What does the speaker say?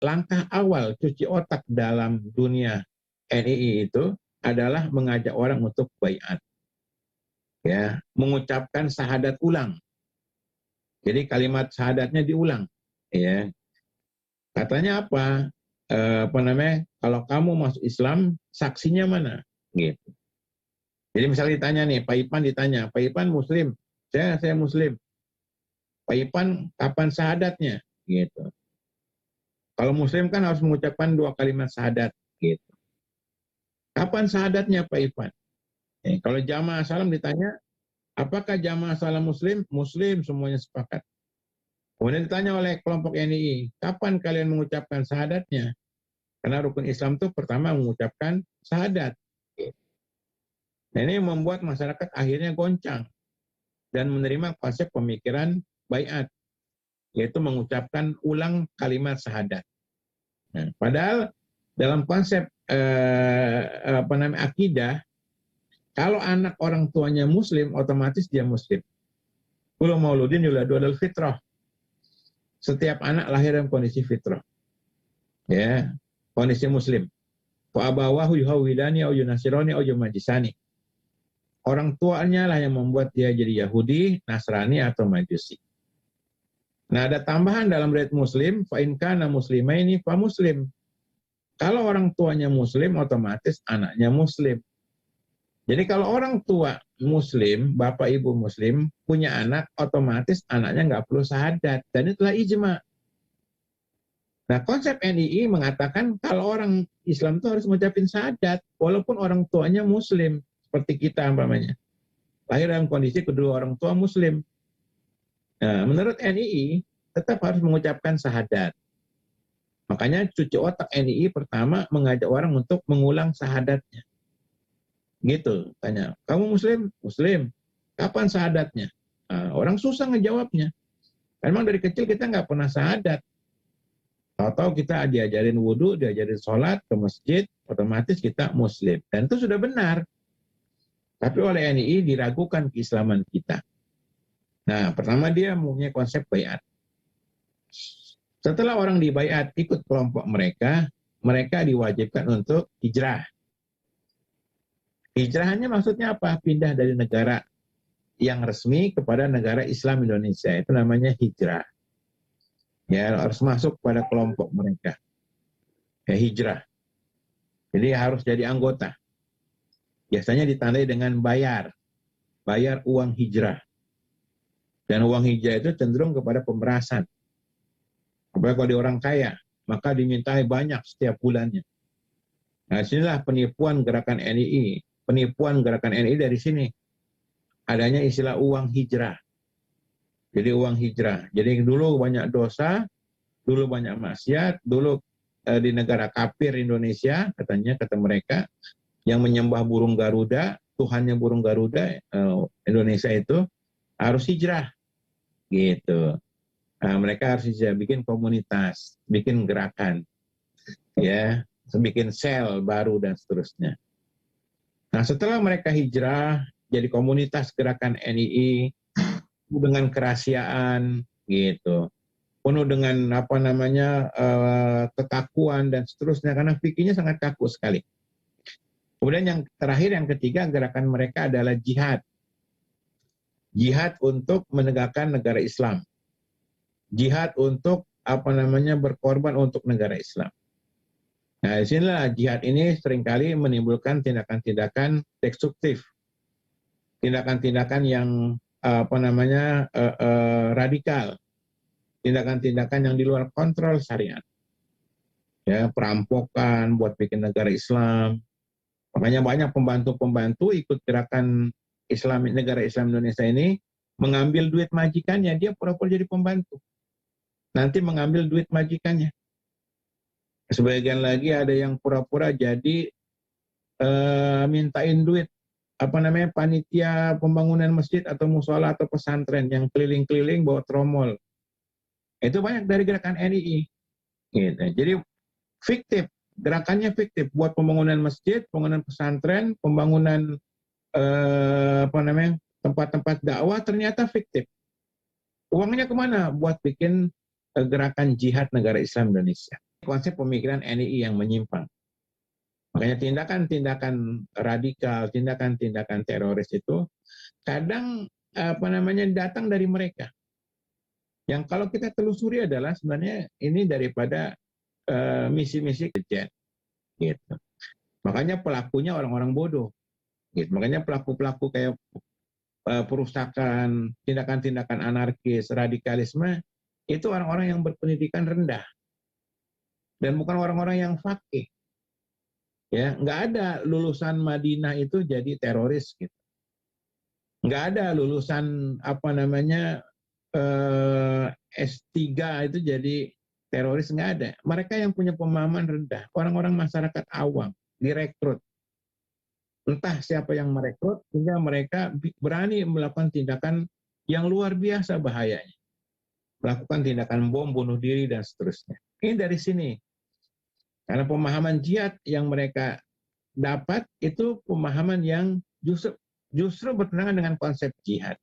langkah awal cuci otak dalam dunia NII itu adalah mengajak orang untuk baiat, ya, mengucapkan syahadat ulang. Jadi kalimat syahadatnya diulang, ya. Katanya apa? Apa namanya? Kalau kamu masuk Islam, saksinya mana? Gitu. Jadi misalnya ditanya nih, Pak Ipan ditanya, Pak Ipan Muslim, saya Muslim. Pak Ipan kapan syahadatnya? Gitu. Kalau Muslim kan harus mengucapkan 2 kalimat syahadat. Gitu. Kapan syahadatnya Pak Ipan? Kalau jamaah salam ditanya, apakah jamaah salam Muslim? Muslim semuanya sepakat. Kemudian ditanya oleh kelompok NII, kapan kalian mengucapkan syahadatnya? Karena rukun Islam itu pertama mengucapkan syahadat. Nah, ini membuat masyarakat akhirnya goncang dan menerima konsep pemikiran baiat, yaitu mengucapkan ulang kalimat syahadat. Nah, padahal dalam konsep akidah, kalau anak orang tuanya Muslim, otomatis dia Muslim. Kullu mauludin yuladu alal fitrah. Setiap anak lahir dalam kondisi fitrah, ya, kondisi Muslim. Fa abawahu yuhawidani au yunasirani au yumajisani. Orang tuanya lah yang membuat dia jadi Yahudi, Nasrani atau Majusi. Nah, ada tambahan dalam riwayat Muslim, fa in kana muslimaini fa muslim. Kalau orang tuanya Muslim, otomatis anaknya Muslim. Jadi kalau orang tua Muslim, bapak ibu Muslim, punya anak, otomatis anaknya nggak perlu syahadat. Dan itulah ijma. Nah, konsep NII mengatakan kalau orang Islam itu harus mengucapin syahadat, walaupun orang tuanya Muslim, seperti kita umpamanya. Lahir dalam kondisi kedua orang tua Muslim. Nah, menurut NII, tetap harus mengucapkan syahadat. Makanya cuci otak NII pertama mengajak orang untuk mengulang syahadatnya. Gitu, tanya, kamu Muslim? Muslim. Kapan syahadatnya? Nah, orang susah ngejawabnya. Memang dari kecil kita nggak pernah syahadat. Tahu-tahu kita diajarin wudhu, diajarin sholat, ke masjid, otomatis kita Muslim. Dan itu sudah benar. Tapi oleh NII diragukan keislaman kita. Nah, pertama dia mempunyai konsep baiat. Setelah orang dibaiat ikut kelompok mereka, mereka diwajibkan untuk hijrah. Hijrahnya maksudnya apa? Pindah dari negara yang resmi kepada negara Islam Indonesia. Itu namanya hijrah. Ya, harus masuk pada kelompok mereka. Ya, hijrah. Jadi harus jadi anggota. Biasanya ditandai dengan bayar uang hijrah. Dan uang hijrah itu cenderung kepada pemerasan. Apalagi kalau dia orang kaya, maka dimintai banyak setiap bulannya. Nah, sinilah penipuan gerakan NII. Penipuan gerakan NII dari sini. Adanya istilah uang hijrah. Jadi uang hijrah. Jadi dulu banyak dosa, dulu banyak maksiat, dulu di negara kafir Indonesia, katanya, kata mereka, yang menyembah burung Garuda, Tuhannya burung Garuda, Indonesia itu harus hijrah. Gitu. Nah, mereka harus bikin komunitas, bikin gerakan, ya, bikin sel baru dan seterusnya. Nah, setelah mereka hijrah jadi komunitas gerakan NII dengan kerahasiaan, gitu, penuh dengan kekakuan dan seterusnya, karena fikihnya sangat kaku sekali. Kemudian yang terakhir, yang ketiga, gerakan mereka adalah jihad. Jihad untuk menegakkan negara Islam. Jihad untuk berkorban untuk negara Islam. Nah, disinilah jihad ini seringkali menimbulkan tindakan-tindakan destruktif, tindakan-tindakan yang radikal, tindakan-tindakan yang di luar kontrol syariat, ya, perampokan buat bikin negara Islam. Makanya banyak pembantu-pembantu ikut gerakan Islam, negara Islam Indonesia ini, mengambil duit majikannya, dia pura-pura jadi pembantu. Nanti mengambil duit majikannya. Sebagian lagi ada yang pura-pura jadi mintain duit panitia pembangunan masjid atau musola atau pesantren yang keliling-keliling bawa tromol. Itu banyak dari gerakan NII. Gitu. Jadi fiktif, gerakannya fiktif, buat pembangunan masjid, pembangunan pesantren, pembangunan tempat-tempat dakwah, ternyata fiktif. Uangnya kemana? Buat bikin gerakan jihad negara Islam Indonesia. konsep pemikiran NII yang menyimpang. Makanya tindakan-tindakan radikal, tindakan-tindakan teroris itu kadang datang dari mereka. Yang kalau kita telusuri adalah sebenarnya ini daripada misi-misi kejadian. Gitu. Makanya pelakunya orang-orang bodoh. Gitu. Makanya pelaku-pelaku kayak perusakan, tindakan-tindakan anarkis, radikalisme, itu orang-orang yang berpendidikan rendah. Dan bukan orang-orang yang fakih. Ya, nggak ada lulusan Madinah itu jadi teroris gitu. Nggak ada lulusan S3 itu jadi teroris, nggak ada. Mereka yang punya pemahaman rendah, orang-orang masyarakat awam direkrut. Entah siapa yang merekrut sehingga mereka berani melakukan tindakan yang luar biasa bahayanya. Melakukan tindakan bom, bunuh diri dan seterusnya. Ini dari sini. Karena pemahaman jihad yang mereka dapat itu pemahaman yang justru bertentangan dengan konsep jihad.